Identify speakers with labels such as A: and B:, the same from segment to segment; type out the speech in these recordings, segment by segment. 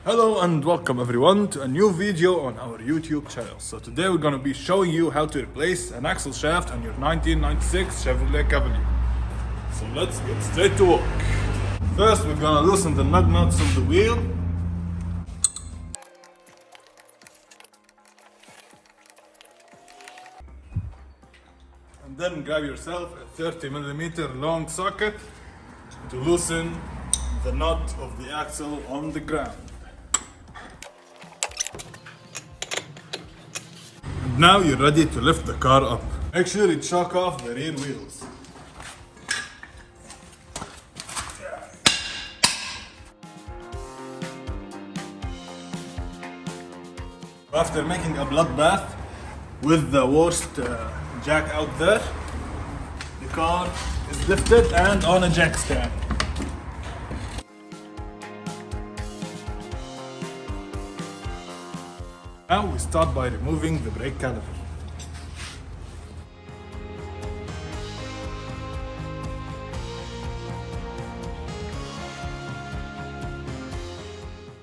A: Hello and welcome everyone to a new video on our YouTube channel. So today we're going to be showing you how to replace an axle shaft on your 1996 Chevrolet Cavalier. So let's get straight to work. First we're going to loosen the lug nuts of the wheel. And then grab yourself a 30mm long socket to loosen the nut of the axle on the ground. And now you're ready to lift the car up. Make sure you chock off the rear wheels. After making a bloodbath with the worst jack out there, the car is lifted and on a jack stand. Now we start by removing the brake caliper.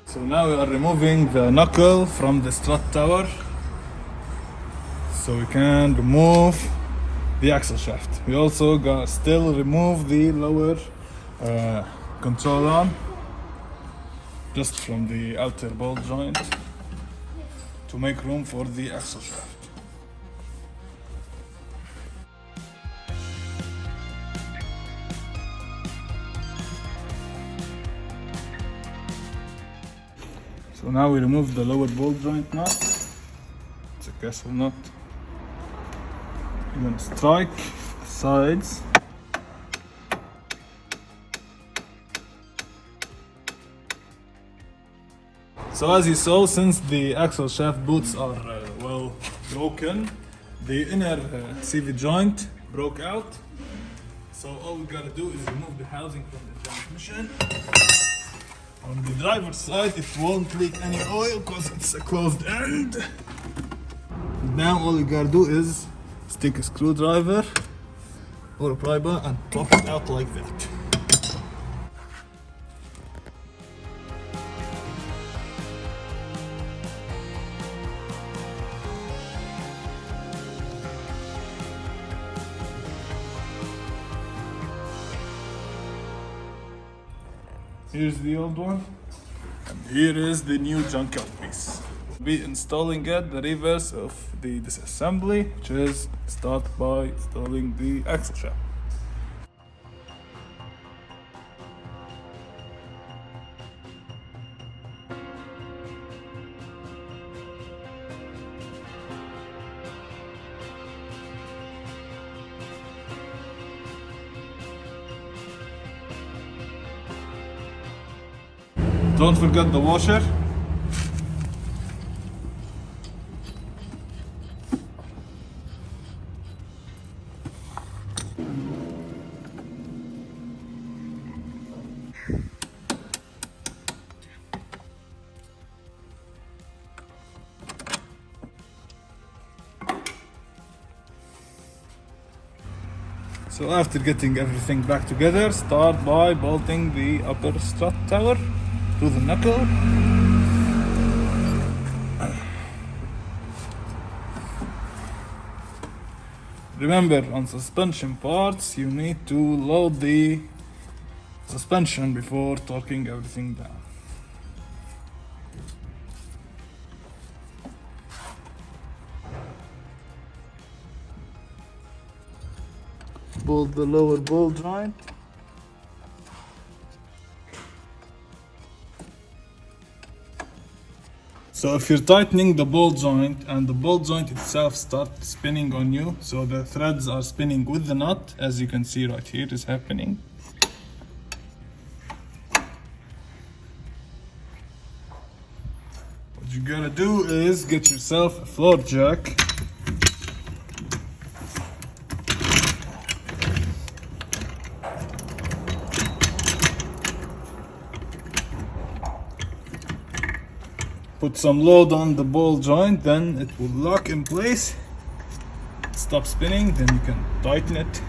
A: So now we are removing the knuckle from the strut tower, so we can remove the axle shaft. We also still remove the lower control arm just from the outer ball joint to make room for the axle shaft. So now we remove the lower ball joint nut. It's a castle nut. We're going to strike the sides. So as you saw, since the axle shaft boots are well broken, the inner CV joint broke out. So all we gotta do is remove the housing from the transmission. On the driver's side, it won't leak any oil because it's a closed end. Now all you gotta do is stick a screwdriver or a pry bar and pop it out like that. Here's the old one, and here is the new junkyard piece. We'll be installing at the reverse of the disassembly, which is start by installing the axle shaft. Don't forget the washer. So after getting everything back together, start by bolting the upper strut tower through the knuckle. Remember, on suspension parts, you need to load the suspension before torquing everything down. Bolt the lower ball joint. So if you're tightening the ball joint and the ball joint itself starts spinning on you, so the threads are spinning with the nut, as you can see right here is happening. What you gotta do is get yourself a floor jack. Put some load on the ball joint, then it will lock in place, stop spinning, then you can tighten it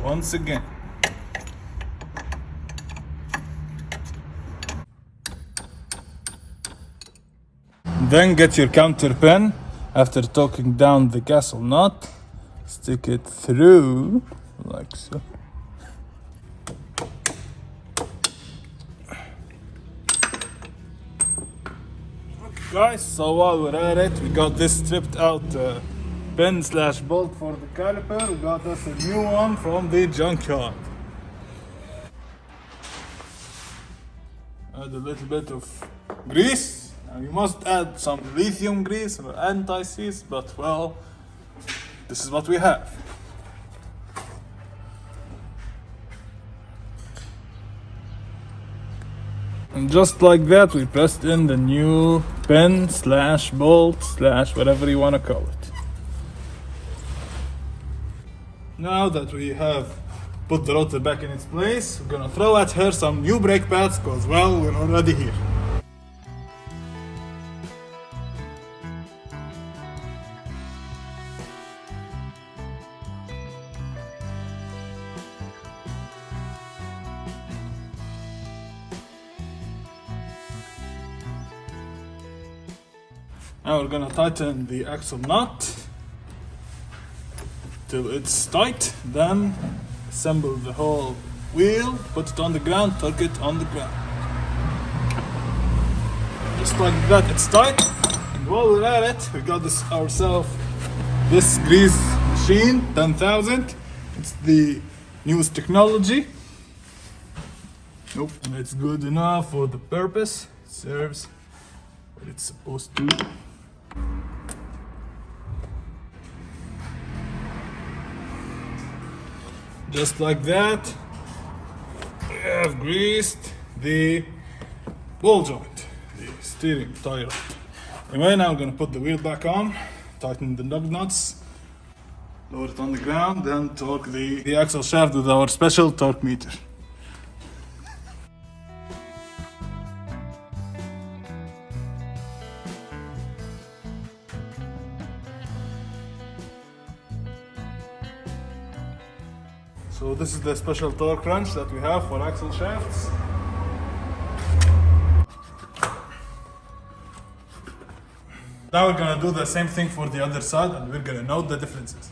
A: once again. Then get your counter pin. After torquing down the castle nut, stick it through like so. Guys, so while we're at it, we got this stripped out pin slash bolt for the caliper. We got us a new one from the junkyard. Add a little bit of grease. Now you must add some lithium grease or anti-seize, but well, this is what we have. And just like that, we pressed in the new pin slash bolt slash whatever you want to call it. Now that we have put the rotor back in its place, we're gonna throw at her some new brake pads, cause well, we're already here. Now we're gonna tighten the axle nut till it's tight, then assemble the whole wheel, put it on the ground, torque it on the ground. Just like that, it's tight. And while we're at it, we got ourselves this grease machine, 10,000. It's the newest technology. Nope, and it's good enough for the purpose. It serves what it's supposed to. Just like that, we have greased the ball joint, the steering tie rod. Anyway, now I'm gonna put the wheel back on, tighten the lug nuts, lower it on the ground, then torque the axle shaft with our special torque meter. So this is the special torque wrench that we have for axle shafts. Now we're gonna do the same thing for the other side and we're gonna note the differences.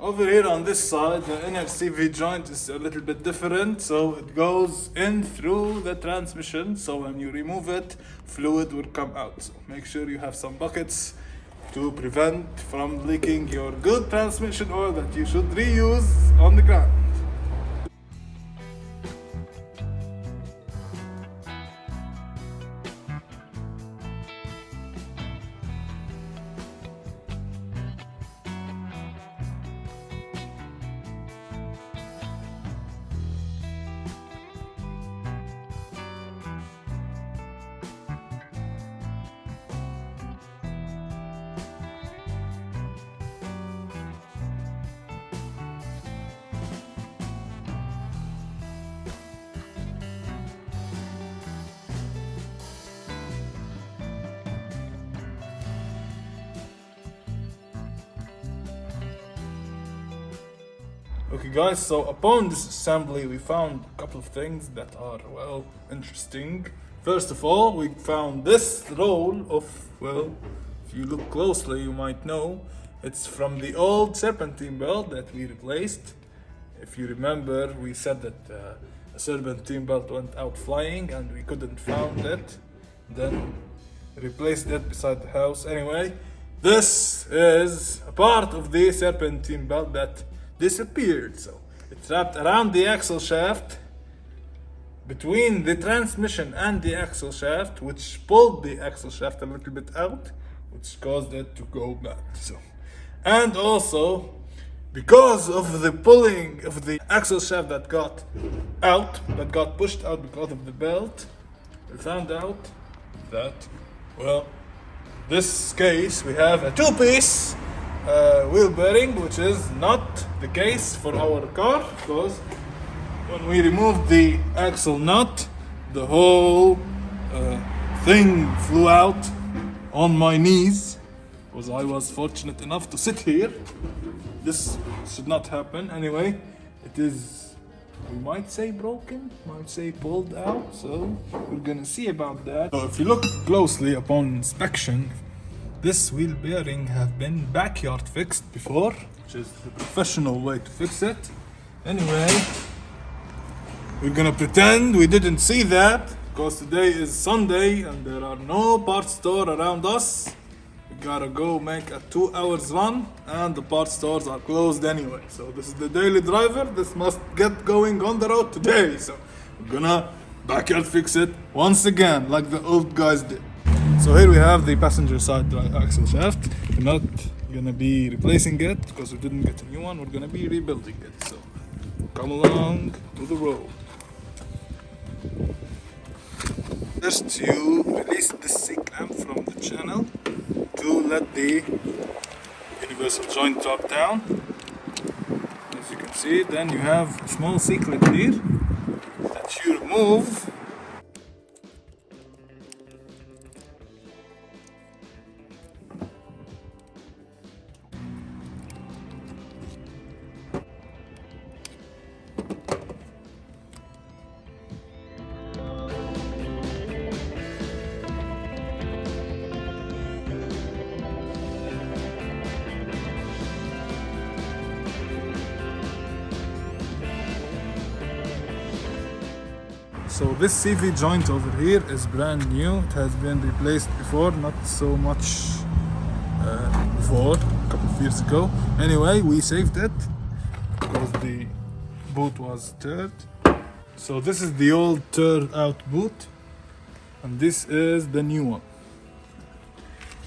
A: Over here on this side, the inner CV joint is a little bit different, so it goes in through the transmission, so when you remove it, fluid will come out. So make sure you have some buckets to prevent from leaking your good transmission oil that you should reuse on the ground. Okay guys, so upon this assembly we found a couple of things that are, well, interesting. First of all, we found this roll of, well, if you look closely you might know, it's from the old serpentine belt that we replaced. If you remember, we said that a serpentine belt went out flying and we couldn't find it. Then replaced it beside the house. Anyway, this is a part of the serpentine belt that disappeared. So it's wrapped around the axle shaft between the transmission and the axle shaft, which pulled the axle shaft a little bit out, which caused it to go bad. So, and also because of the pulling of the axle shaft that got pushed out because of the belt, we found out that, well, this case we have a two-piece wheel bearing, which is not the case for our car, because when we removed the axle nut, the whole thing flew out on my knees, because I was fortunate enough to sit here. This should not happen. Anyway, it is, we might say broken, might say pulled out, so we're gonna see about that. So if you look closely upon inspection, this wheel bearing have been backyard fixed before, which is the professional way to fix it. Anyway, we're gonna pretend we didn't see that, because today is Sunday and there are no parts store around us. We gotta go make a 2 hours run and the parts stores are closed anyway. So this is the daily driver, this must get going on the road today. So we're gonna backyard fix it once again, like the old guys did. So here we have the passenger side axle shaft. We're not gonna be replacing it because we didn't get a new one, we're gonna be rebuilding it. So come along to the road. First you release this C-clamp from the channel to let the universal joint drop down. As you can see, then you have a small C-clip here that you remove. So this CV joint over here is brand new. It has been replaced before, not so much before, a couple of years ago. Anyway, we saved it because the boot was teared. So this is the old teared out boot and this is the new one.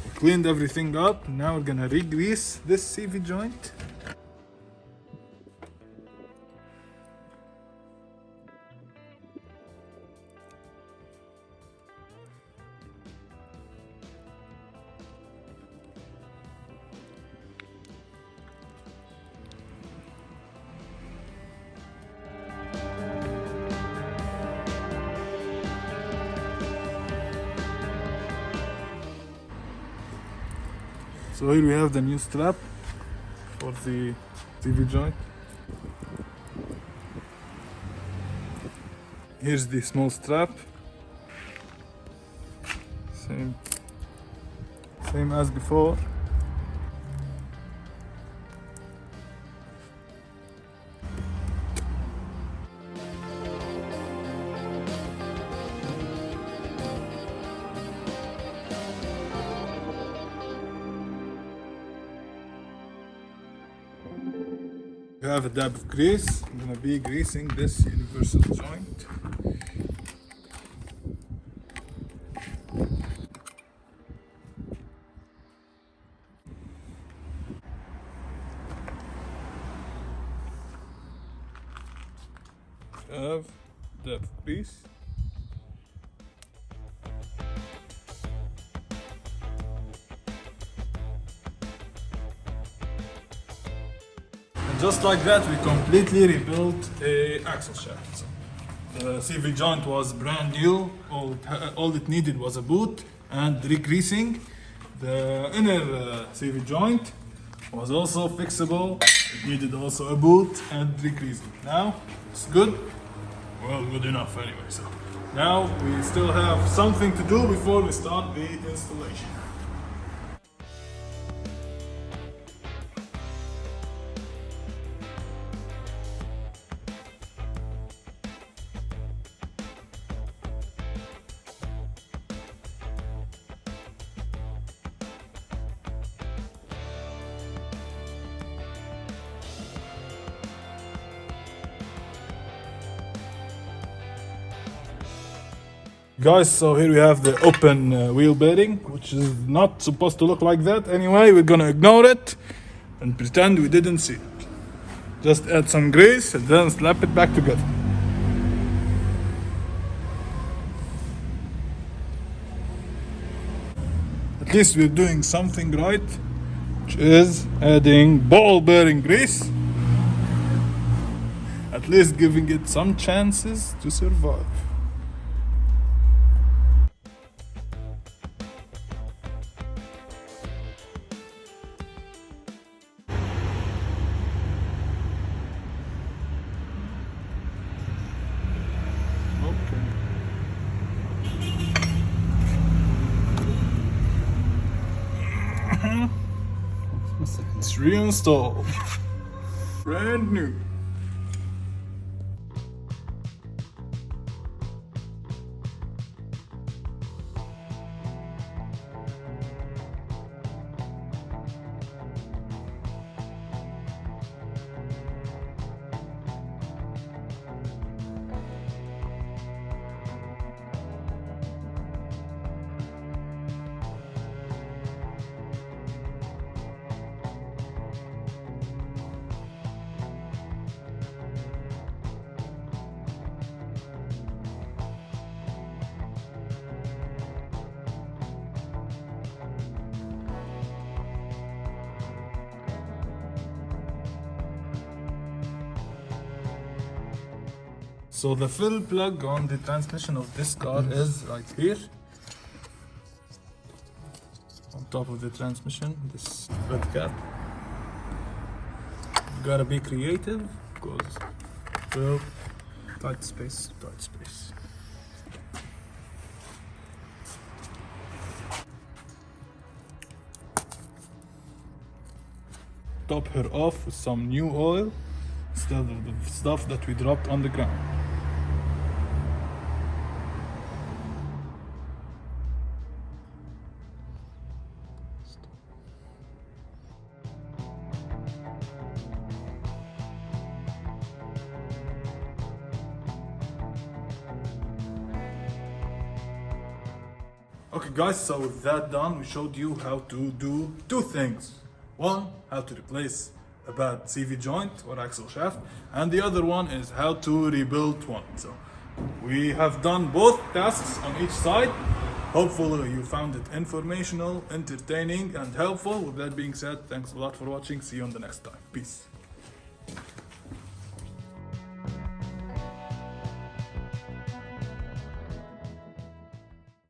A: We cleaned everything up. Now we're gonna re-grease this CV joint. So here we have the new strap for the CV joint. Here's the small strap. Same as before. You have a dab of grease. I'm gonna be greasing this universal joint. Have dab of grease. Just like that, we completely rebuilt a axle shaft. So the CV joint was brand new. All it needed was a boot and re-greasing. The inner CV joint was also fixable. It needed also a boot and re-greasing. Now it's good. Well, good enough anyway. So now we still have something to do before we start the installation. Guys, so here we have the open wheel bearing, which is not supposed to look like that. Anyway, we're gonna ignore it and pretend we didn't see it. Just add some grease and then slap it back together. At least we're doing something right, which is adding ball bearing grease. At least giving it some chances to survive. It's reinstalled. Brand new. So the fill plug on the transmission of this car is right here. On top of the transmission, this red cap. You gotta be creative because, well, tight space, tight space. Top her off with some new oil instead of the stuff that we dropped on the ground. Okay guys, so with that done, we showed you how to do two things. One, how to replace a bad CV joint or axle shaft, and the other one is how to rebuild one. So we have done both tasks on each side. Hopefully you found it informational, entertaining and helpful. With that being said, thanks a lot for watching. See you on the next time. Peace.